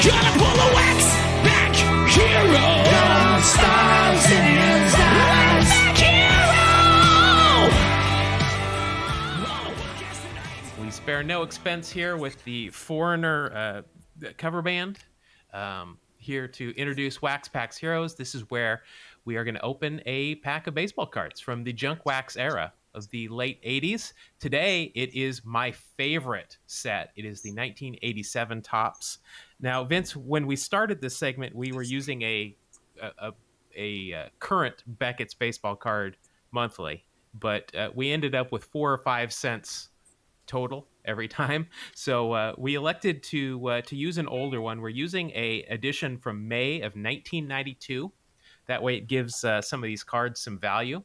Gotta pull the wax back hero. Gold stars in his eyes. Back hero. We spare no expense here with the Foreigner cover band. Here to introduce Wax Pack's Heroes. This is where we are going to open a pack of baseball cards from the junk wax era of the late 80s. Today, it is my favorite set. It is the 1987 Topps. Now, Vince, when we started this segment, we were using a current Beckett's baseball card monthly, but we ended up with 4 or 5 cents total every time. So we elected to use an older one. We're using a edition from May of 1992. That way it gives some of these cards some value.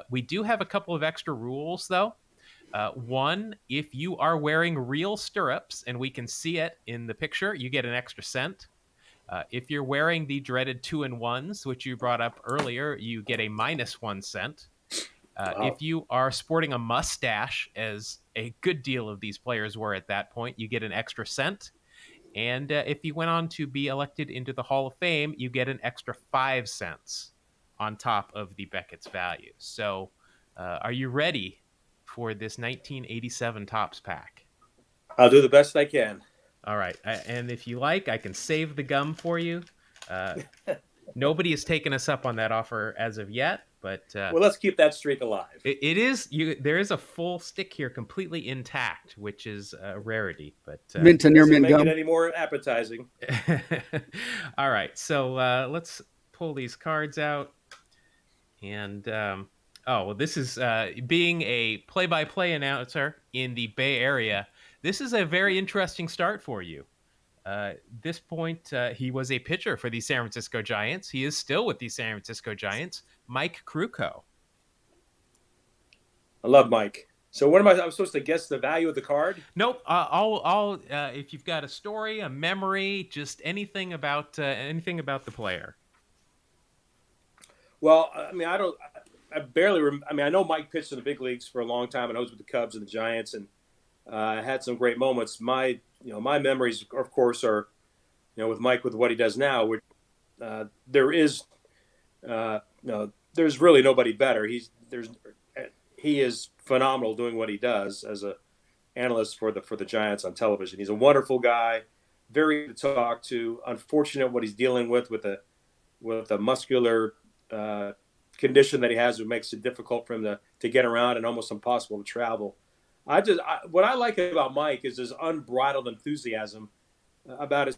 We do have a couple of extra rules, though. One, if you are wearing real stirrups, and we can see it in the picture, you get an extra cent. If you're wearing the dreaded 2-in-1s, which you brought up earlier, you get a -1 cent. Wow. If you are sporting a mustache, as a good deal of these players were at that point, you get an extra cent. And if you went on to be elected into the Hall of Fame, you get an extra 5 cents on top of the Beckett's value. So are you ready for this 1987 Topps pack? I'll do the best I can. All right. And if you like, I can save the gum for you. Nobody has taken us up on that offer as of yet. But well, let's keep that streak alive. It is there is a full stick here, completely intact, which is a rarity. But mint in your mint make gum. it any more appetizing. All right, so let's pull these cards out. And this is being a play-by-play announcer in the Bay Area. This is a very interesting start for you. This point, he was a pitcher for the San Francisco Giants. He is still with the San Francisco Giants. Mike Krukow. I love Mike. So what am I? I'm supposed to guess the value of the card? Nope. I'll if you've got a story, a memory, just anything about the player. Well, I mean, I barely. I know Mike pitched in the big leagues for a long time, and I was with the Cubs and the Giants, and had some great moments. My memories, of course, are with Mike with what he does now. Which there's really nobody better. He is phenomenal doing what he does as a analyst for the Giants on television. He's a wonderful guy, very good to talk to. Unfortunate what he's dealing with a muscular condition that he has, which makes it difficult for him to get around and almost impossible to travel. What I like about Mike is his unbridled enthusiasm about his,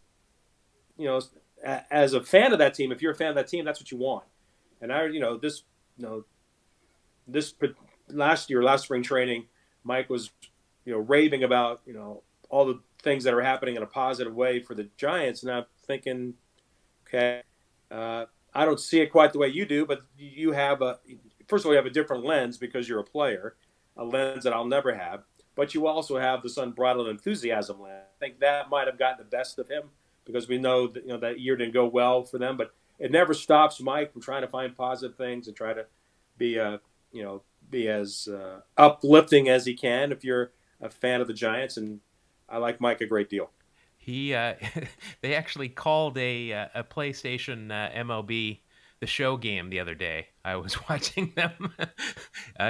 as a fan of that team. If you're a fan of that team, that's what you want. And this last spring training, Mike was, raving about, all the things that are happening in a positive way for the Giants. And I'm thinking, okay, I don't see it quite the way you do, but you have first of all, you have a different lens because you're a player, a lens that I'll never have, but you also have this unbridled enthusiasm lens. I think that might have gotten the best of him because we know that, that year didn't go well for them, but it never stops Mike from trying to find positive things and try to be as uplifting as he can if you're a fan of the Giants. And I like Mike a great deal. They actually called a PlayStation MLB the show game the other day. I was watching them.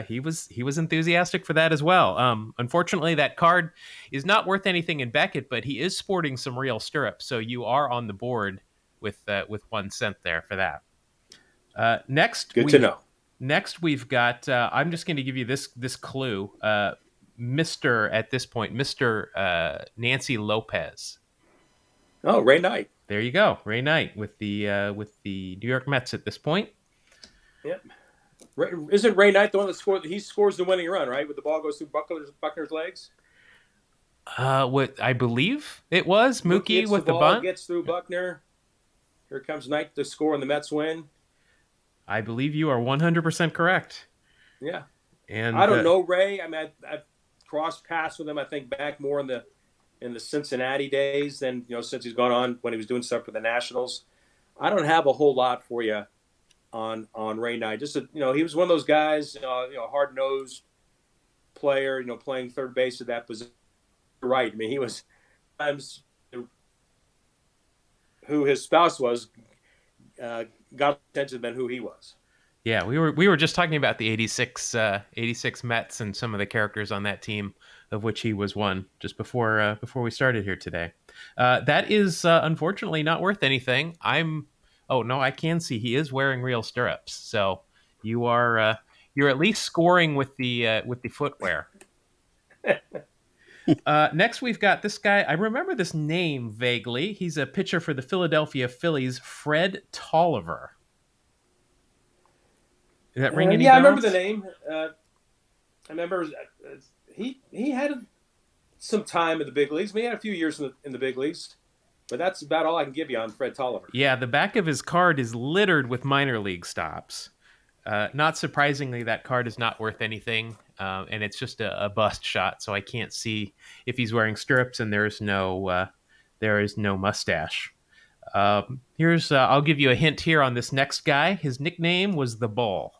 He was enthusiastic for that as well. Unfortunately, that card is not worth anything in Beckett, but he is sporting some real stirrups, so you are on the board with 1 cent there for that. Next, good to know. Next, we've got. I'm just going to give you this clue. Mr. Nancy Lopez. Oh, Ray Knight. There you go, Ray Knight with the New York Mets at this point. Yep. Isn't Ray Knight the one that scored? He scores the winning run, right? With the ball goes through Buckner's legs. What I believe it was Mookie with the bunt gets through Buckner. Here comes Knight to score, and the Mets win. I believe you are 100% correct. Yeah. And I don't know Ray. I mean, I've crossed paths with him. I think back more in the Cincinnati days than since he's gone on when he was doing stuff for the Nationals. I don't have a whole lot for you on Ray Knight. Just he was one of those guys, hard-nosed player, playing third base at that position. Right. I mean, he was sometimes who his spouse was got attention than who he was. Yeah, we were just talking about the 86 Mets and some of the characters on that team, of which he was one, just before we started here today. That is unfortunately not worth anything. Oh no, I can see he is wearing real stirrups. So you're at least scoring with the footwear. Next, we've got this guy. I remember this name vaguely. He's a pitcher for the Philadelphia Phillies, Fred Tolliver. Did that ring any yeah, bells? I remember the name. I remember he had some time in the big leagues. He had a few years in the big leagues, but that's about all I can give you on Fred Tolliver. Yeah, the back of his card is littered with minor league stops. Not surprisingly, that card is not worth anything, and it's just a bust shot. So I can't see if he's wearing stirrups, and there is no mustache. I'll give you a hint here on this next guy. His nickname was the Bull.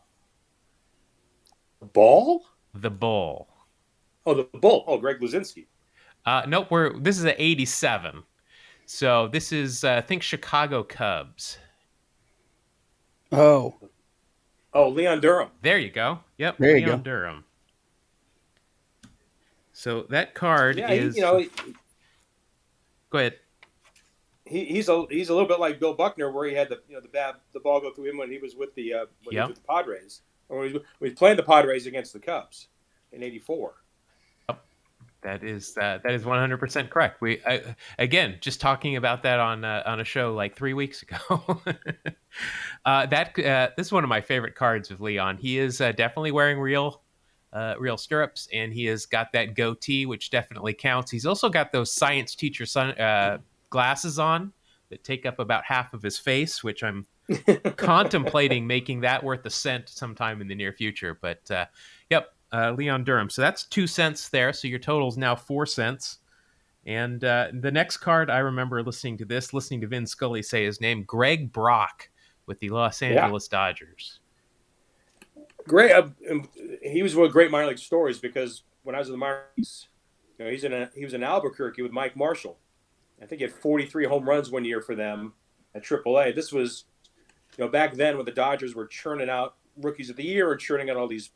Ball? The Bull. Oh, the Bull. Oh, Greg Luzinski. Nope. This is an 87. So this is think Chicago Cubs. Oh, Leon Durham. There you go. Yep, there you Leon go. Durham. So that card Yeah, is. go ahead. He's a little bit like Bill Buckner, where he had the ball go through him when he was with the he was with the Padres, or when he was playing the Padres against the Cubs in '84. That is 100% correct. Again just talking about that on a show like 3 weeks ago. This is one of my favorite cards of Leon. He is definitely wearing real stirrups, and he has got that goatee, which definitely counts. He's also got those science teacher glasses on that take up about half of his face, which I'm contemplating making that worth a cent sometime in the near future. But yep. Leon Durham. So that's 2 cents there. So your total is now 4 cents. And the next card, I remember listening to Vin Scully say his name, Greg Brock with the Los Angeles Dodgers. Great. He was one of great minor league stories, because when I was in the minor leagues, he was in Albuquerque with Mike Marshall. I think he had 43 home runs one year for them at AAA. This was, back then when the Dodgers were churning out rookies of the year and churning out all these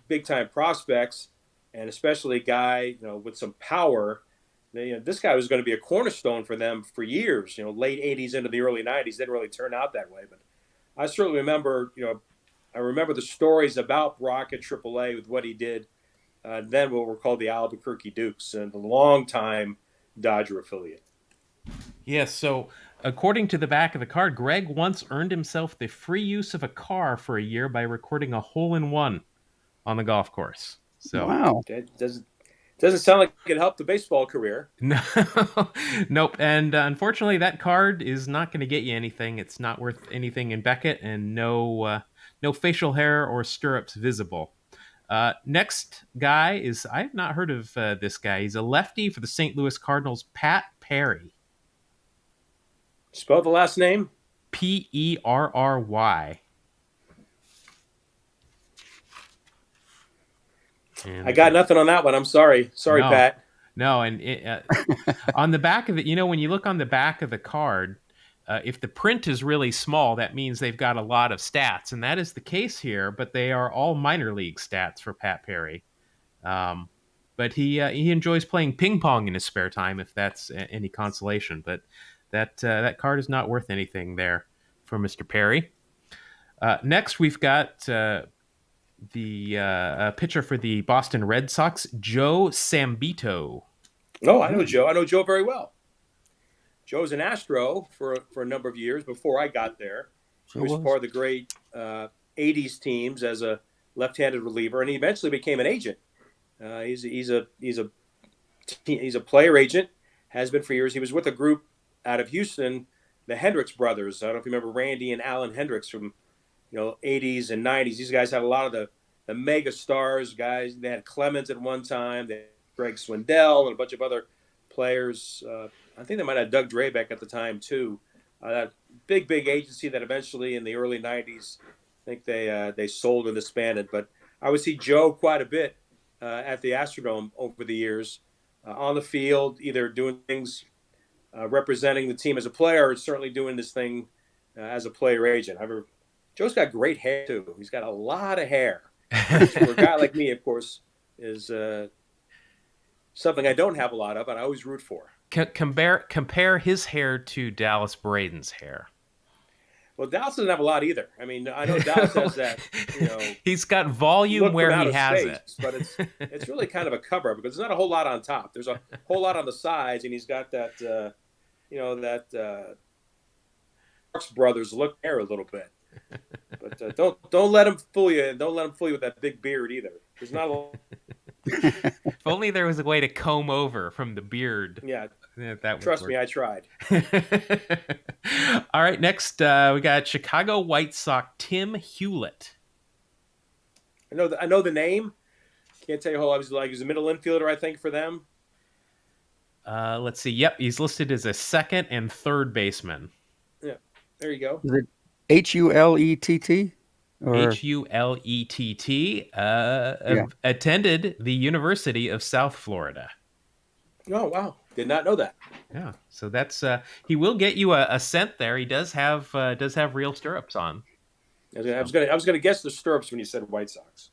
big time prospects, and especially a guy, with some power. This guy was going to be a cornerstone for them for years, late 80s into the early 90s. Didn't really turn out that way, but I certainly remember, I remember the stories about Brock at AAA with what he did. Then what were called the Albuquerque Dukes, and the longtime Dodger affiliate. Yes, so according to the back of the card, Greg once earned himself the free use of a car for a year by recording a hole-in-one on the golf course. So wow, that doesn't sound like it helped the baseball career. No, nope. And unfortunately, that card is not going to get you anything. It's not worth anything in Beckett, and no facial hair or stirrups visible. Next guy is, I've not heard of this guy. He's a lefty for the St. Louis Cardinals, Pat Perry. Spell the last name. Perry. I got nothing on that one. I'm sorry. Sorry, no, Pat. No, and on the back of it, when you look on the back of the card, if the print is really small, that means they've got a lot of stats, and that is the case here. But they are all minor league stats for Pat Perry. But he enjoys playing ping pong in his spare time, if that's any consolation. But that card is not worth anything there for Mr. Perry. Next, we've got the pitcher for the Boston Red Sox, Joe Sambito. Oh, I know Joe. I know Joe very well. Joe was an Astro for a number of years before I got there. He was part of the great 80s teams as a left-handed reliever, and he eventually became an agent. He's a player agent, has been for years. He was with a group out of Houston, the Hendricks brothers. I don't know if you remember Randy and Alan Hendricks from 80s and 90s. These guys had a lot of the mega stars guys. They had Clemens at one time. They had Greg Swindell and a bunch of other players. I think they might have Doug Drabeck at the time too. That big agency that eventually in the early 90s, I think they sold and disbanded. But I would see Joe quite a bit at the Astrodome over the years, on the field, either doing things representing the team as a player, or certainly doing this thing as a player agent. Joe's got great hair too. He's got a lot of hair, which for a guy like me, of course, is something I don't have a lot of, and I always root for. Compare his hair to Dallas Braden's hair. Well, Dallas doesn't have a lot either. I mean, I know Dallas has that, he's got volume where he has space, it. But it's really kind of a cover because there's not a whole lot on top. There's a whole lot on the sides, and he's got that, Marx Brothers look there a little bit. But don't let him fool you. Don't let him fool you with that big beard either. There's not a lot. If only there was a way to comb over from the beard. Yeah. That Trust me, I tried. All right, next we got Chicago White Sox Tim Hewlett. I know the name. Can't tell you how I was like. He's a middle infielder, I think, for them. Let's see. Yep, he's listed as a second and third baseman. Yeah, there you go. Is it Hulett? Hulett. Attended the University of South Florida. Oh wow! Did not know that. Yeah, so that's he will get you a cent there. He does have real stirrups on. I was gonna guess the stirrups when you said White Sox.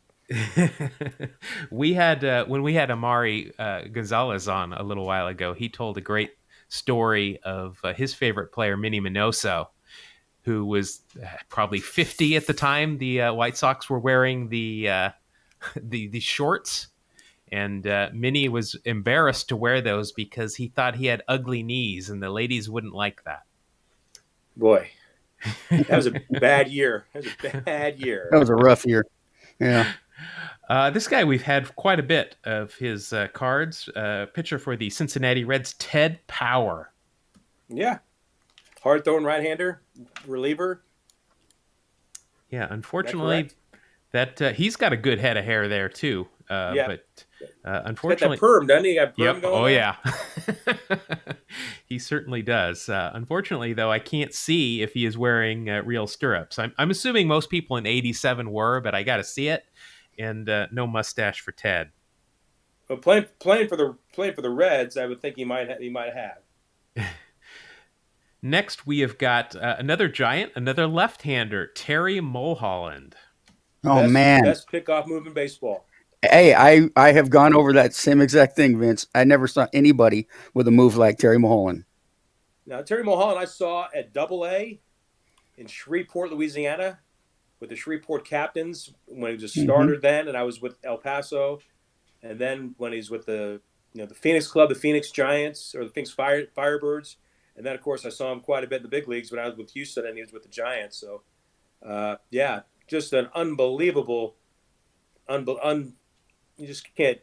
We had when we had Amari Gonzalez on a little while ago. He told a great story of his favorite player, Minnie Minoso, who was probably 50 at the time the White Sox were wearing the shorts. And Minnie was embarrassed to wear those because he thought he had ugly knees, and the ladies wouldn't like that. Boy, that was a bad year. That was a rough year. Yeah. This guy, we've had quite a bit of his cards. Pitcher for the Cincinnati Reds, Ted Power. Yeah. Hard throwing right-hander, reliever. Yeah, unfortunately, that he's got a good head of hair there too. But unfortunately, he's got that perm, doesn't he? Got perm going on? Yeah. He certainly does. Unfortunately, though, I can't see if he is wearing real stirrups. I'm assuming most people in '87 were, but I got to see it. And no mustache for Ted. But playing for the Reds, I would think he might have. Next, we have got another giant, another left-hander, Terry Mulholland. Oh, man. Best pickoff move in baseball. Hey, I have gone over that same exact thing, Vince. I never saw anybody with a move like Terry Mulholland. Now, Terry Mulholland I saw at AA in Shreveport, Louisiana, with the Shreveport Captains when he was a starter then, and I was with El Paso. And then when he's with the Phoenix Club, the Phoenix Giants, or the Phoenix Firebirds. And then, of course, I saw him quite a bit in the big leagues when I was with Houston and he was with the Giants. So, just an unbelievable you just can't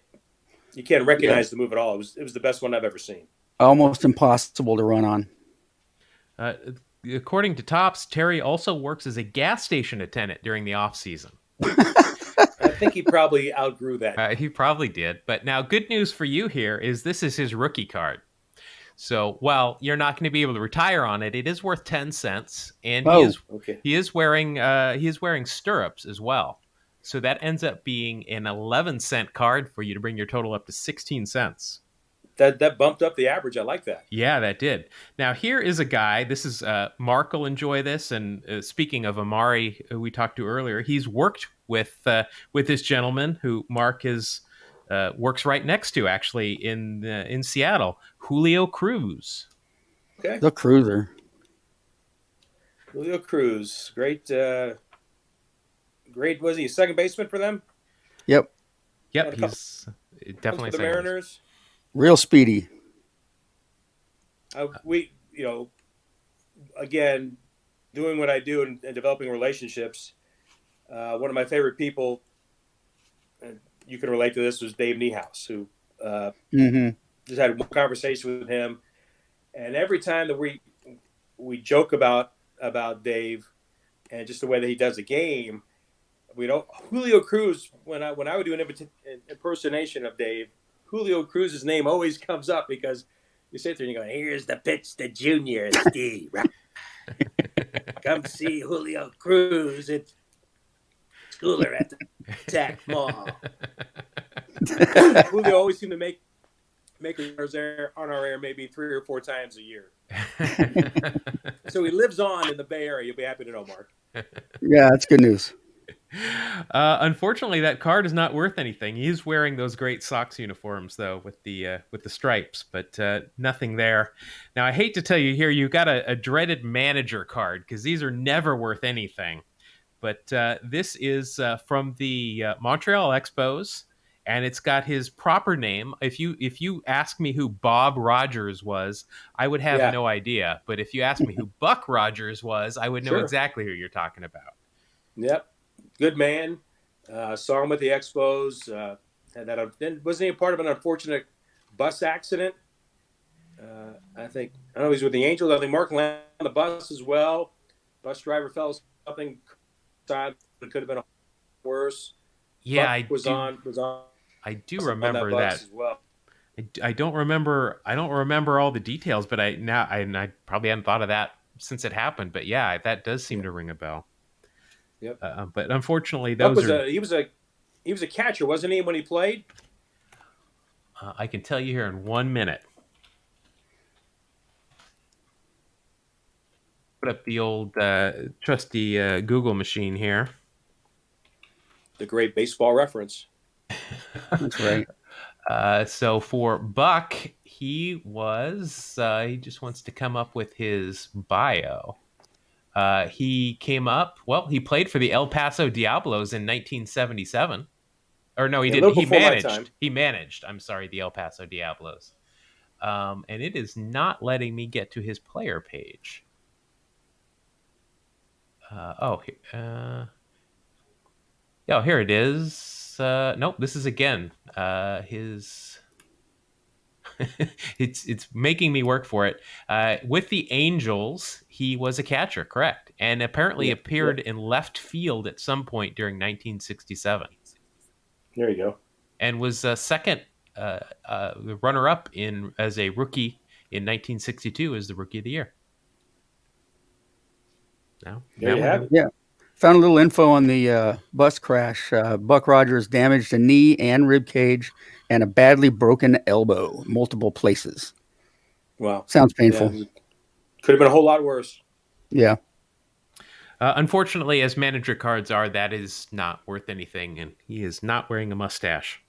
recognize the move at all. It was the best one I've ever seen. Almost impossible to run on. According to Topps, Terry also works as a gas station attendant during the off season. I think he probably outgrew that. He probably did. But now, good news for you here is this is his rookie card. So, while you're not going to be able to retire on it, it is worth 10 cents, and he is wearing stirrups as well. So that ends up being an 11-cent card for you to bring your total up to 16 cents. That bumped up the average. I like that. Yeah, that did. Now, here is a guy. This is Mark will enjoy this. And speaking of Amari, who we talked to earlier, he's worked with this gentleman who Mark works right next to, actually, in Seattle, Julio Cruz. Okay, the Cruiser. Julio Cruz, great. Was he a second baseman for them? Yep. He's definitely the Mariners. Real speedy. Again, doing what I do and developing relationships. One of my favorite people, and you can relate to this, was Dave Niehaus, who just had one conversation with him, and every time that we joke about Dave and just the way that he does the game, Julio Cruz. When I would do an impersonation of Dave, Julio Cruz's name always comes up because you sit there and you go, "Here's the pitch to Junior Steve. Come see Julio Cruz at Schooler at the Tech Mall." Julio always seemed to make make on our air maybe 3 or 4 times a year. So he lives on in the Bay Area. You'll be happy to know, Mark. Yeah, that's good news. Unfortunately, that card is not worth anything. He's wearing those great Sox uniforms, though, with the stripes, but nothing there. Now, I hate to tell you here, you got a dreaded manager card because these are never worth anything. But this is from the Montreal Expos, and it's got his proper name. If you ask me who Bob Rogers was, I would have no idea. But if you ask me who Buck Rogers was, I would know exactly who you're talking about. Yep. Good man. Saw him with the Expos. Wasn't he a part of an unfortunate bus accident? I don't know. He was with the Angels. I think Mark landed on the bus as well. Bus driver fell something. It could have been worse. Yeah, Buck was on. I do remember that. As well. I don't remember all the details, but I probably hadn't thought of that since it happened. But yeah, that does seem to ring a bell. Yep. But unfortunately, he was a catcher, wasn't he, when he played? I can tell you here in 1 minute. Put up the old trusty Google machine here. The great baseball reference. That's right. So for Buck, he just wants to come up with his bio. He played for the El Paso Diablos in 1977. Or no, he didn't. He managed, the El Paso Diablos. And it is not letting me get to his player page. Here it is. Nope, this is again his. It's making me work for it. With the Angels, he was a catcher, correct, and apparently appeared in left field at some point during 1967. There you go. And was second runner-up as a rookie in 1962 as the Rookie of the Year. There you have it. Yeah. Found a little info on the bus crash. Buck Rogers damaged a knee and rib cage and a badly broken elbow, multiple places. Wow. Sounds painful. Yeah, could have been a whole lot worse. Yeah. Unfortunately, as manager cards are, that is not worth anything, and he is not wearing a mustache.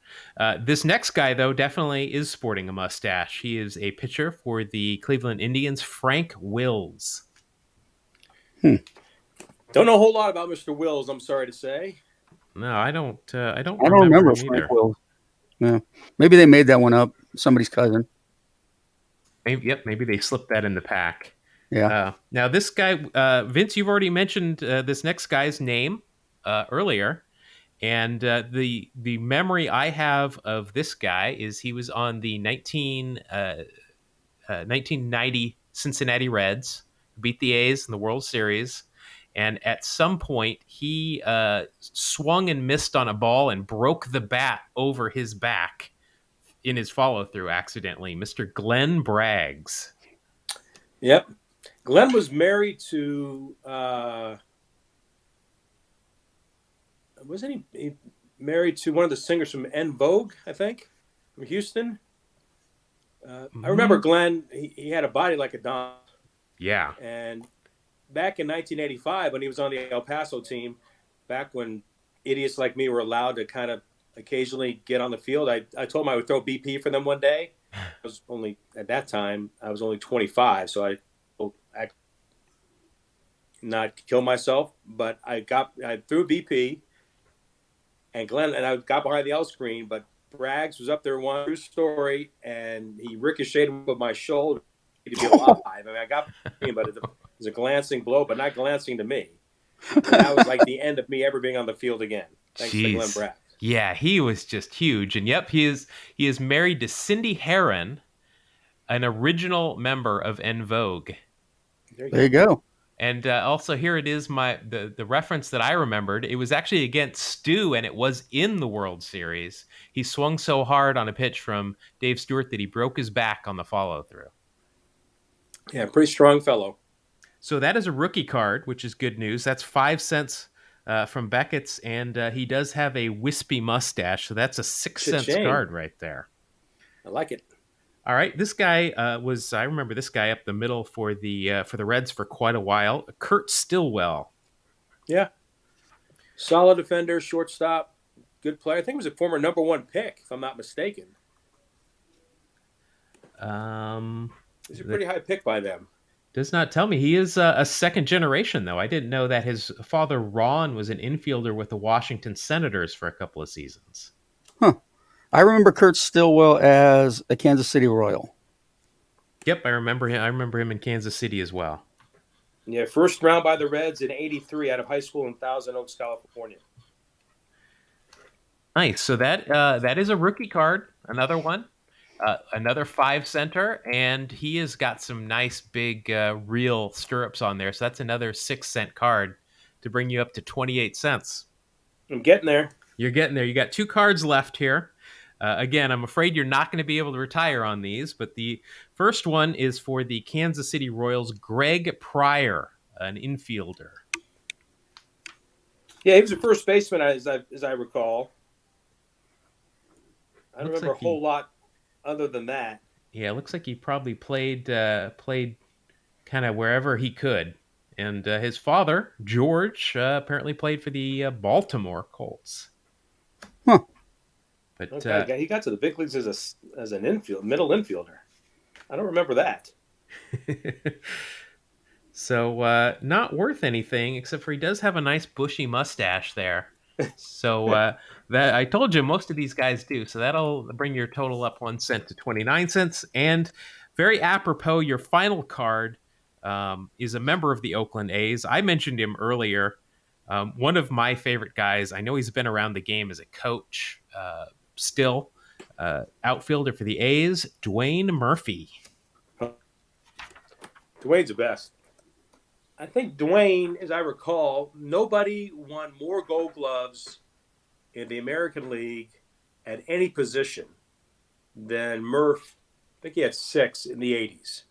This next guy, though, definitely is sporting a mustache. He is a pitcher for the Cleveland Indians, Frank Wills. Don't know a whole lot about Mr. Wills, I'm sorry to say. No, I don't remember Frank Wills. Yeah. Maybe they made that one up. Somebody's cousin. Maybe they slipped that in the pack. Yeah. Now, this guy, Vince, you've already mentioned this next guy's name earlier. And the memory I have of this guy is he was on the 1990 Cincinnati Reds, beat the A's in the World Series. And at some point, he swung and missed on a ball and broke the bat over his back in his follow-through accidentally. Mr. Glenn Braggs. Yep. Glenn was married to... wasn't he married to one of the singers from En Vogue, I think, from Houston? I remember Glenn, he had a body like a Don. Yeah. And back in 1985, when he was on the El Paso team, back when idiots like me were allowed to kind of occasionally get on the field, I told him I would throw BP for them one day. At that time, I was only 25, so I not kill myself, but I threw BP. And I got behind the L screen, but Braggs was up there one true story, and he ricocheted with my shoulder to be alive. I mean, I got him, but it was a glancing blow, but not glancing to me. And that was like the end of me ever being on the field again. Thanks to Glenn Braggs. Yeah, he was just huge. And yep, he is married to Cindy Herron, an original member of En Vogue. There you go. And also here it is, the reference that I remembered. It was actually against Stu, and it was in the World Series. He swung so hard on a pitch from Dave Stewart that he broke his back on the follow-through. Yeah, pretty strong fellow. So that is a rookie card, which is good news. That's 5 cents from Beckett's, and he does have a wispy mustache, so that's a 6 cents card right there. I like it. All right, this guy I remember this guy up the middle for the Reds for quite a while. Kurt Stillwell. Yeah. Solid defender, shortstop, good player. I think he was a former #1 pick, if I'm not mistaken. He's a pretty high pick by them. Does not tell me. He is a second generation, though. I didn't know that his father, Ron, was an infielder with the Washington Senators for a couple of seasons. Huh. I remember Kurt Stillwell as a Kansas City Royal. Yep, I remember him. I remember him in Kansas City as well. Yeah, first round by the Reds in '83 out of high school in Thousand Oaks, California. Nice. So that is a rookie card. Another one. Another 5-center, and he has got some nice big real stirrups on there. So that's another 6-cent card to bring you up to 28 cents. I'm getting there. You're getting there. You got 2 cards left here. Again, I'm afraid you're not going to be able to retire on these, but the first one is for the Kansas City Royals, Greg Pryor, an infielder. Yeah, he was a first baseman, as I recall. I don't remember a whole lot other than that. Yeah, it looks like he probably played kind of wherever he could. And his father, George, apparently played for the Baltimore Colts. Huh. But okay, he got to the big leagues as an middle infielder. I don't remember that. So not worth anything, except for he does have a nice bushy mustache there. So that I told you most of these guys do. So that'll bring your total up 1 cent to 29 cents. And very apropos, your final card is a member of the Oakland A's. I mentioned him earlier. One of my favorite guys. I know he's been around the game as a coach still. Outfielder for the A's, Dwayne Murphy. Dwayne's the best. I think Dwayne, as I recall, nobody won more Gold Gloves in the American League at any position than Murph. I think he had 6 in the '80s.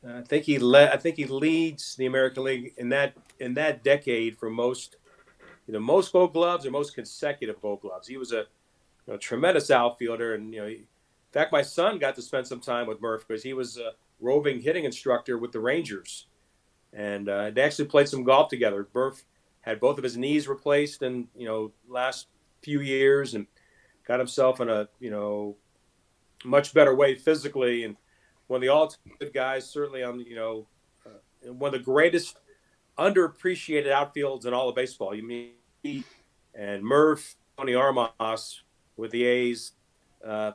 I think he leads the American League in that decade for most Gold Gloves or most consecutive Gold Gloves. He was a tremendous outfielder, and in fact, my son got to spend some time with Murph because he was a roving hitting instructor with the Rangers. And they actually played some golf together. Murph had both of his knees replaced in last few years, and got himself in a much better way physically. And one of the all-time guys, certainly on one of the greatest underappreciated outfields in all of baseball. You mean and Murph, Tony Armas with the A's. Hard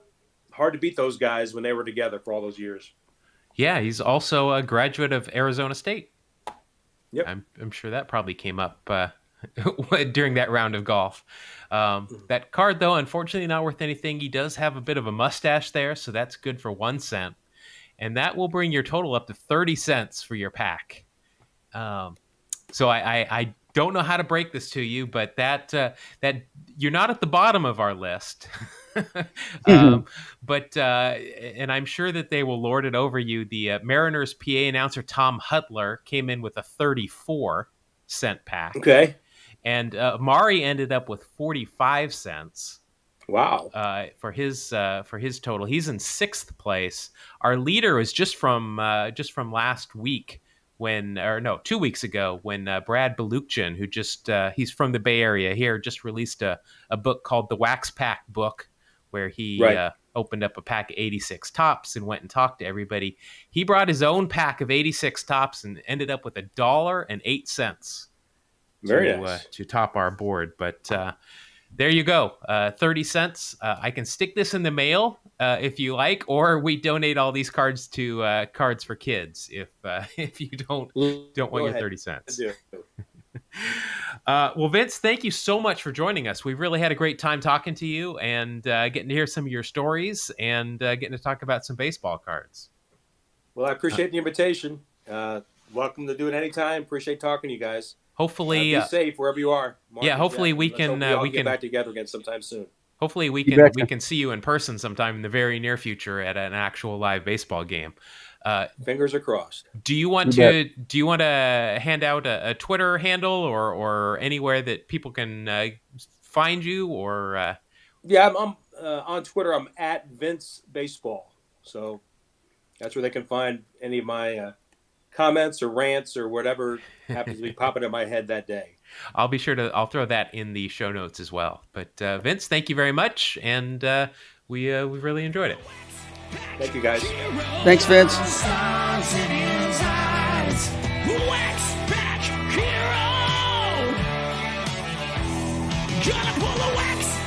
to beat those guys when they were together for all those years. Yeah, he's also a graduate of Arizona State. Yep. I'm sure that probably came up during that round of golf. That card, though, unfortunately not worth anything. He does have a bit of a mustache there, so that's good for 1 cent. And that will bring your total up to 30 cents for your pack. So I don't know how to break this to you, but that you're not at the bottom of our list. But and I'm sure that they will lord it over you. The Mariners PA announcer Tom Hutler came in with a 34-cent pack. Okay. And Mari ended up with 45 cents. Wow. For his total. He's in 6th place. Our leader was just from last week 2 weeks ago when Brad Balukjian, who he's from the Bay Area here, just released a book called The Wax Pack Book, where he opened up a pack of 86 tops and went and talked to everybody. He brought his own pack of 86 tops and ended up with $1.08 Very nice. To top our board. But there you go, 30 cents. I can stick this in the mail if you like, or we donate all these cards to Cards for Kids if you don't want your 30 cents. Well, Vince, thank you so much for joining us. We've really had a great time talking to you and getting to hear some of your stories and getting to talk about some baseball cards. Well, I appreciate the invitation. Welcome to do it anytime. Appreciate talking to you guys. Hopefully, be safe wherever you are. Mark, hopefully we can get back together again sometime soon. Hopefully we can see you in person sometime in the very near future at an actual live baseball game. Fingers are crossed. Do you want to hand out a Twitter handle or anywhere that people can find you? Or yeah, I'm on Twitter. I'm at Vince Baseball. So that's where they can find any of my comments or rants or whatever happens to be popping in my head that day. I'll throw that in the show notes as well. But Vince, thank you very much, and we really enjoyed it. Thank you, guys. Thanks, Vince. Gonna pull the wax